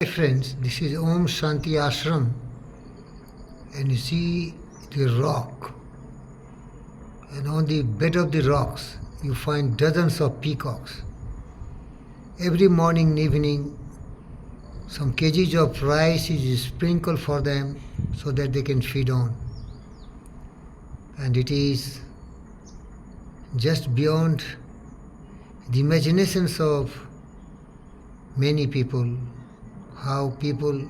Hi friends, this is Om Shanti Ashram, and you see the rock, and on the bed of the rocks you find dozens of peacocks. Every morning and evening some kgs of rice is sprinkled for them so that they can feed on. And it is just beyond the imaginations of many people, how people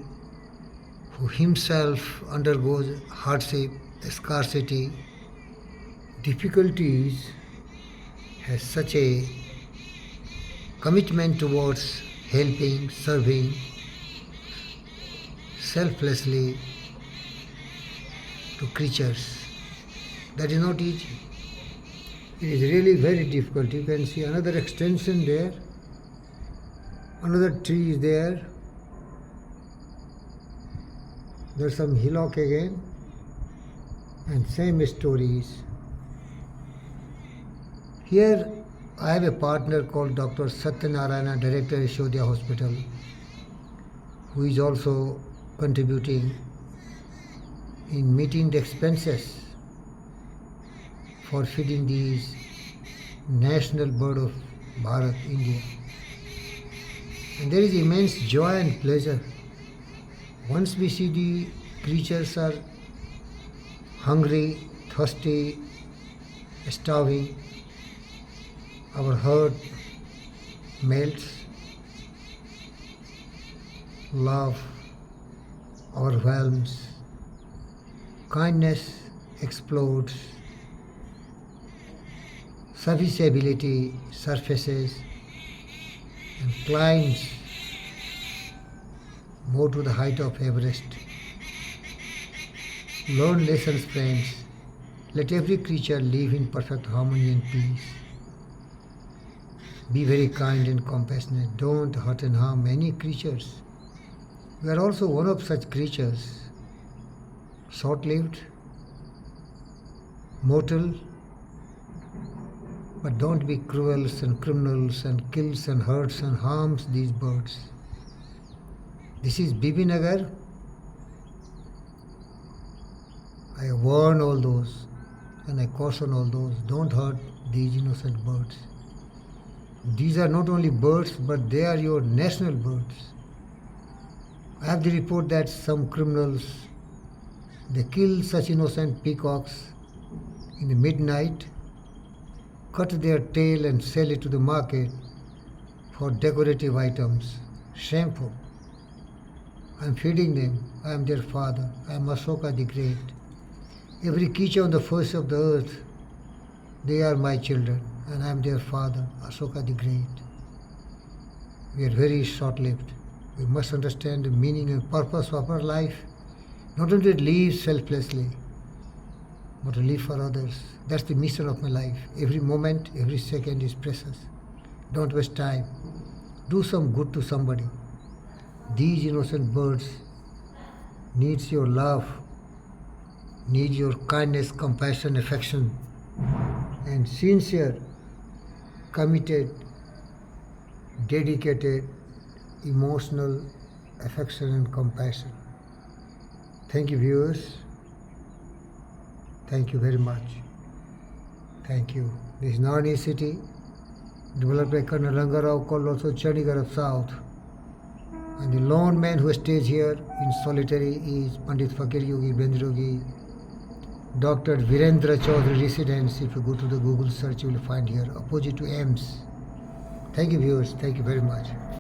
who himself undergoes hardship, scarcity, difficulties, has such a commitment towards helping, serving selflessly to creatures. That is not easy. It is really very difficult. You can see another extension there, another tree is there. There's some hillock again, and same stories. Here I have a partner called Dr. Satyanarayana, Director Yashodhya Hospital, who is also contributing in meeting the expenses for feeding these national bird of Bharat, India. And there is immense joy and pleasure. Once we see the creatures are hungry, thirsty, starving, our heart melts, love overwhelms, kindness explodes, serviceability surfaces and climbs more to the height of Everest. Learn lessons, friends. Let every creature live in perfect harmony and peace. Be very kind and compassionate. Don't hurt and harm any creatures. We are also one of such creatures, short-lived, mortal, but don't be cruels and criminals and kills and hurts and harms these birds. This is Bibinagar. I warn all those and I caution all those, don't hurt these innocent birds. These are not only birds, but they are your national birds. I have the report that some criminals, they kill such innocent peacocks in the midnight, cut their tail and sell it to the market for decorative items. Shameful. I am feeding them. I am their father. I am Ashoka the Great. Every creature on the face of the earth, they are my children, and I am their father, Ashoka the Great. We are very short-lived. We must understand the meaning and purpose of our life, not only to live selflessly, but to live for others. That's the mission of my life. Every moment, every second is precious. Don't waste time. Do some good to somebody. These innocent birds needs your love, need your kindness, compassion, affection, and sincere, committed, dedicated, emotional affection and compassion. Thank you, viewers. Thank you very much. Thank you. This is Narni city, developed by Colonel Rangarao, called also Chandigarh of South. And the lone man who stays here in solitary is Pandit Fakir Yogi Bendrogi, Dr. Virendra Chaudhary residence. If you go to the Google search, you will find here, opposite to AIMS. Thank you, viewers. Thank you very much.